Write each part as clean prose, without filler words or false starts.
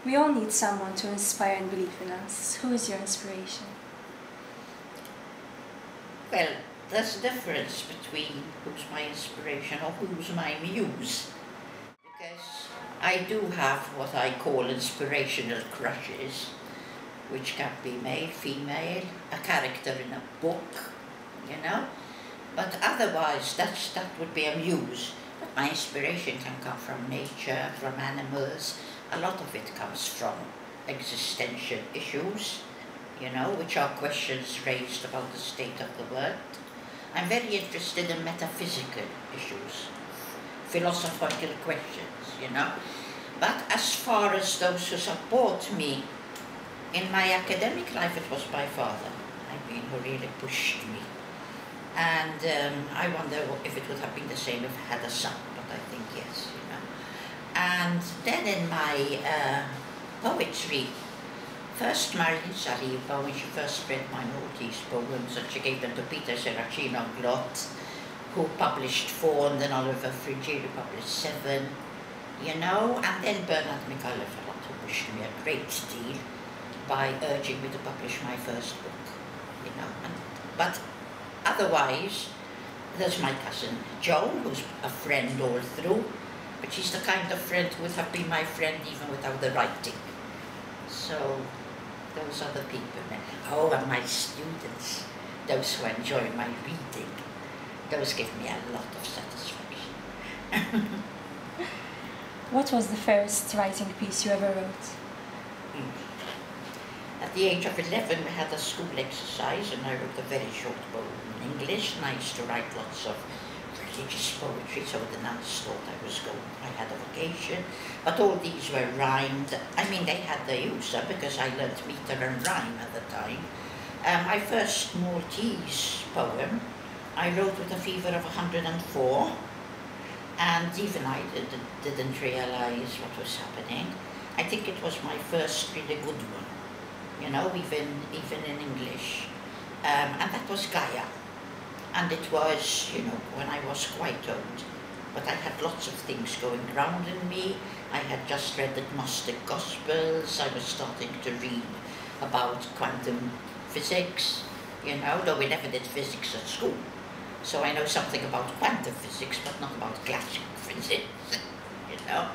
We all need someone to inspire and believe in us. Who is your inspiration? Well, there's a difference between who's my inspiration or who's my muse. Because I do have what I call inspirational crushes, which can be male, female, a character in a book, you know. But otherwise, that would be a muse. But my inspiration can come from nature, from animals. A lot of it comes from existential issues, you know, which are questions raised about the state of the world. I'm very interested in metaphysical issues, philosophical questions, you know. But as far as those who support me, in my academic life it was my father, I mean, who really pushed me. And I wonder if it would have been the same if I had a son, but I think yes, you know. And then in my poetry, first Maria, when she first read my Maltese poems, and she gave them to Peter Serracino Glott, who published 4, and then Oliver Frigieri published 7, you know, and then Bernard Mikhailov, who pushed me a great deal by urging me to publish my first book, you know. But otherwise, there's my cousin Joan, who's a friend all through, but she's the kind of friend who would have been my friend even without the writing. So, those are the people. Oh, and my students, those who enjoy my reading, those give me a lot of satisfaction. What was the first writing piece you ever wrote? At the age of 11, we had a school exercise, and I wrote a very short poem in English, and I used to write lots of religious poetry, so the nuns thought I had a vocation. But all these were rhymed. I mean, they had their use, because I learnt meter and rhyme at the time. My first Maltese poem, I wrote with a fever of 104, and even I didn't realize what was happening. I think it was my first really good one, you know, even in English. And that was Gaia. And it was, you know, when I was quite old. But I had lots of things going round in me. I had just read the Gnostic Gospels. I was starting to read about quantum physics, you know, though we never did physics at school. So I know something about quantum physics, but not about classical physics, you know.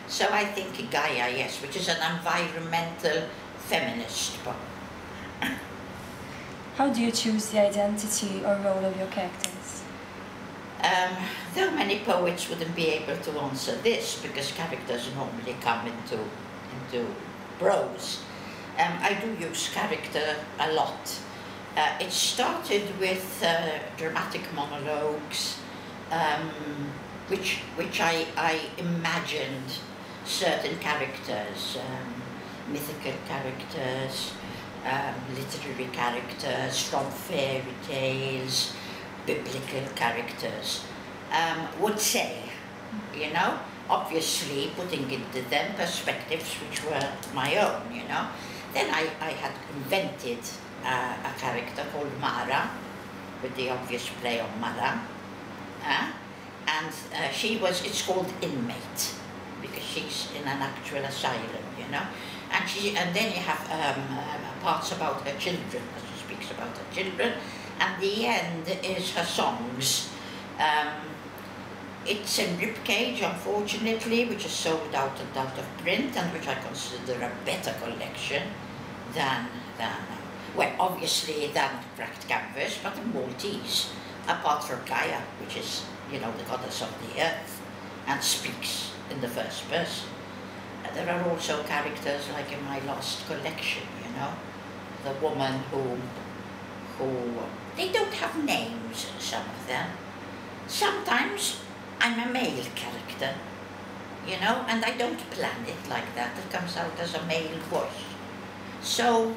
So I think Gaia, yes, which is an environmental feminist poem. How do you choose the identity or role of your characters? Though many poets wouldn't be able to answer this, because characters normally come into prose. I do use character a lot. It started with dramatic monologues, which I imagined certain characters, mythical characters, literary characters from fairy tales, biblical characters, would say, you know, obviously putting into them perspectives which were my own, you know. Then I had invented a character called Mara, with the obvious play on Mara, and it's called Inmate, because she's in an actual asylum, you know. And then you have parts about her children, as she speaks about her children, and the end is her songs. It's in ribcage, unfortunately, which is sold out and out of print, and which I consider a better collection than well, obviously than cracked canvas, but in Maltese, apart from Gaia, which is, you know, the goddess of the earth, and speaks in the first person. There are also characters like in my last collection, you know, the woman who they don't have names, some of them. Sometimes I'm a male character, you know, and I don't plan it like that. It comes out as a male voice. So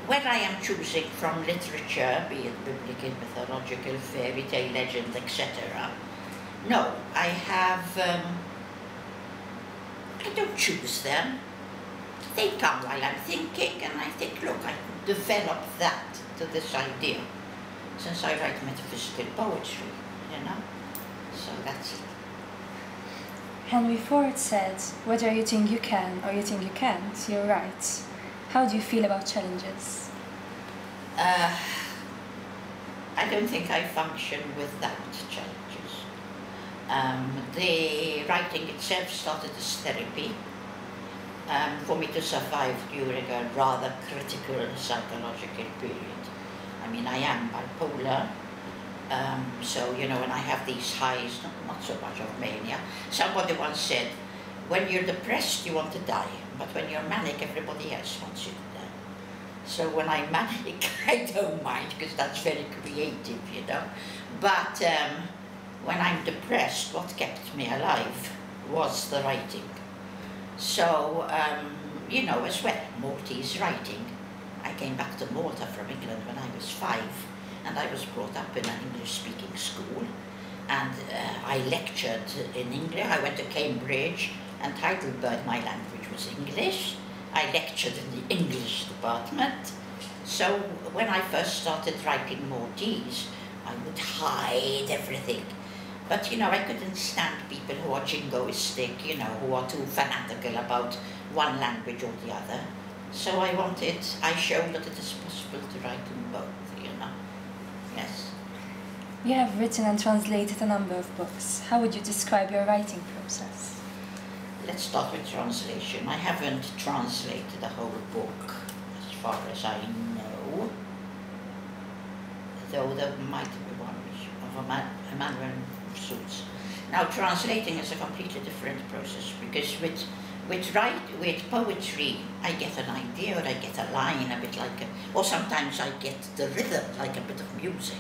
when I am choosing from literature, be it biblical, mythological, fairy tale, legend, etc., no, I don't choose them. They come while I'm thinking, and I think, look, I could develop that to this idea, since I write metaphysical poetry, you know. So that's it. Henry Ford said, whether you think you can or you think you can't, you're right. How do you feel about challenges? I don't think I function without challenges. The writing itself started as therapy for me to survive during a rather critical psychological period. I mean, I am bipolar, so, you know, when I have these highs, not so much of mania. Somebody once said, when you're depressed, you want to die, but when you're manic, everybody else wants you to die. So when I'm manic, I don't mind, because that's very creative, you know. But when I'm depressed, what kept me alive was the writing. So, you know, as well, Maltese writing. I came back to Malta from England when I was 5, and I was brought up in an English-speaking school, and I lectured in English. I went to Cambridge, and Heidelberg, my language was English. I lectured in the English department. So when I first started writing Maltese, I would hide everything. But, you know, I couldn't stand people who are jingoistic, you know, who are too fanatical about one language or the other. So I showed that it is possible to write in both, you know. Yes. You have written and translated a number of books. How would you describe your writing process? Let's start with translation. I haven't translated a whole book, as far as I know, though there might be one of a manual of sorts. Now, translating is a completely different process, because with poetry, I get an idea, or I get a line, a bit like or sometimes I get the rhythm, like a bit of music,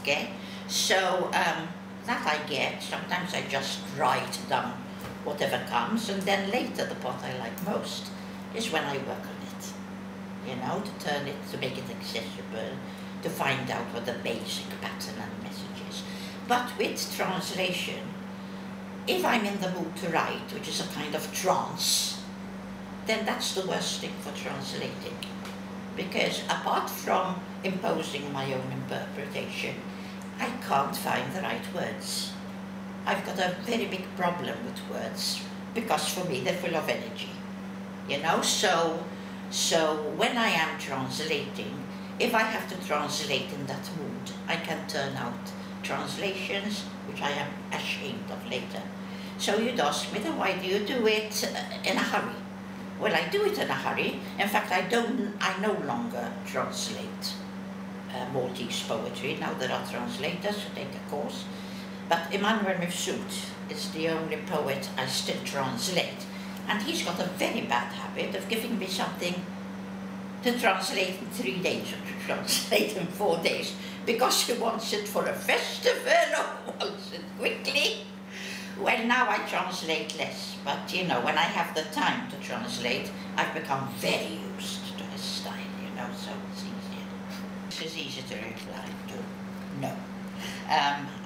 okay? So, that I get, sometimes I just write down whatever comes, and then later the part I like most is when I work on it, you know, to turn it, to make it accessible, to find out what the basic pattern and message is. But with translation, if I'm in the mood to write, which is a kind of trance, then that's the worst thing for translating. Because apart from imposing my own interpretation, I can't find the right words. I've got a very big problem with words, because for me they're full of energy, you know. So when I am translating, if I have to translate in that mood, I can turn out translations which I am ashamed of later. So you'd ask me, then why do you do it in a hurry? Well, I do it in a hurry. In fact, I no longer translate Maltese poetry. Now there are translators who take a course. But Emmanuel Mifsud is the only poet I still translate. And he's got a very bad habit of giving me something to translate in 3 days, or to translate in 4 days, because he wants it for a festival, or wants it quickly. Well, now I translate less, but, you know, when I have the time to translate, I've become very used to his style, you know, so it's easier. It's easy to reply to. No.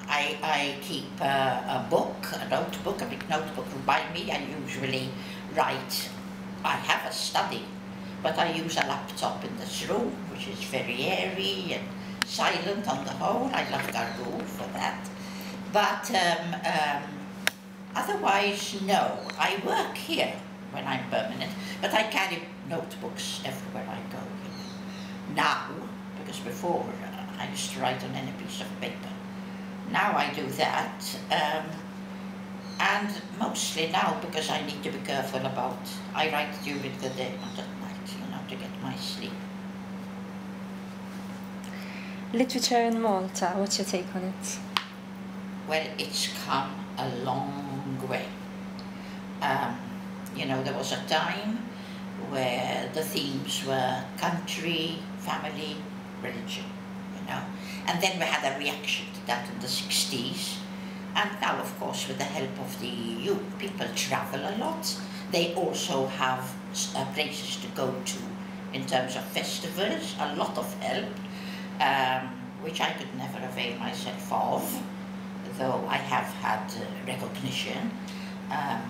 I keep a notebook, a big notebook by me. I usually write. I have a study, but I use a laptop in this room, which is very airy and silent on the whole. I love Gargour for that. But otherwise, no. I work here when I'm permanent, but I carry notebooks everywhere I go. Now, because before I used to write on any piece of paper. Now I do that, and mostly now because I need to be careful about, I write during the day, not at night, you know, to get my sleep. Literature in Malta, what's your take on it? Well, it's come a long way. You know, there was a time where the themes were country, family, religion, you know. And then we had a reaction to that in the 60s. And now, of course, with the help of the EU, people travel a lot. They also have places to go to in terms of festivals, a lot of help, which I could never avail myself of, though I have had recognition,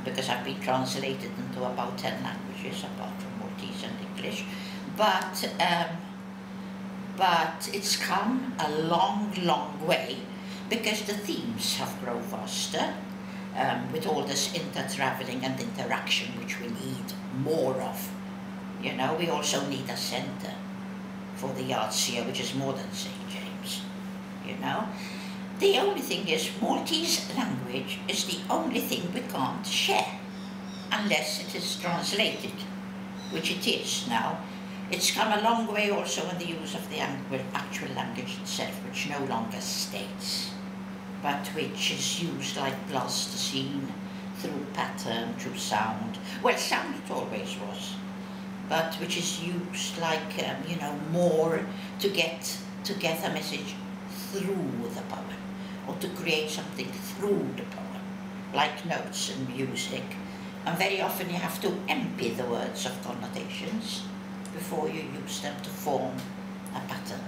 because I've been translated into about 10 languages, apart from Maltese and English. But it's come a long, long way, because the themes have grown faster, with all this inter-traveling and interaction which we need more of. You know, we also need a centre for the arts here, which is more than St. James, you know. The only thing is, Maltese language is the only thing we can't share, unless it is translated, which it is now. It's come a long way also in the use of the actual language itself, which no longer states, but which is used like plasticine, through pattern, through sound. Well, sound it always was, but which is used like, you know, more to get a message through the poem, or to create something through the poem, like notes and music. And very often you have to empty the words of connotations before you use them to form a pattern.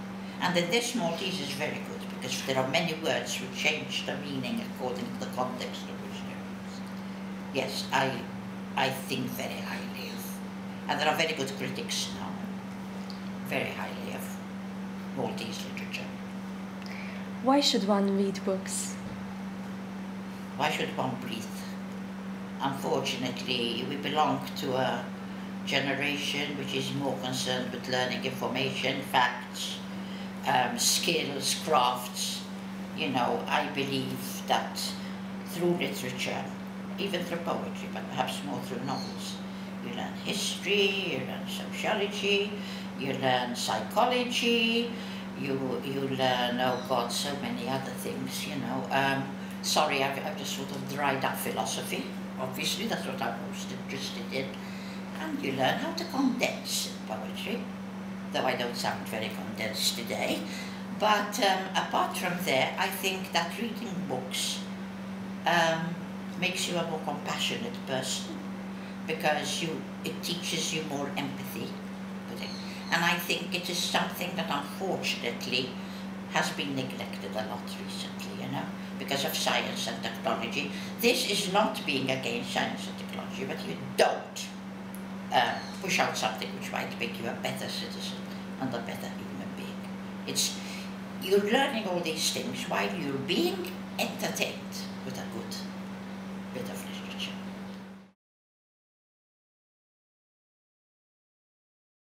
And in this, Maltese is very good, because there are many words which change the meaning according to the context of which they're used. Yes, I think very highly of, and there are very good critics now, very highly of Maltese literature. Why should one read books? Why should one breathe? Unfortunately, we belong to a generation which is more concerned with learning information, facts, skills, crafts. You know, I believe that through literature, even through poetry, but perhaps more through novels, you learn history, you learn sociology, you learn psychology, you learn, oh God, so many other things, you know. Sorry, I've just sort of dried up philosophy. Obviously, that's what I'm most interested in. And you learn how to condense poetry, though I don't sound very condensed today. But apart from there, I think that reading books makes you a more compassionate person, because it teaches you more empathy. And I think it is something that unfortunately has been neglected a lot recently, you know, because of science and technology. This is not being against science and technology, but you don't push out something which might make you a better citizen and a better human being. You're learning all these things while you're being entertained with a good bit of literature.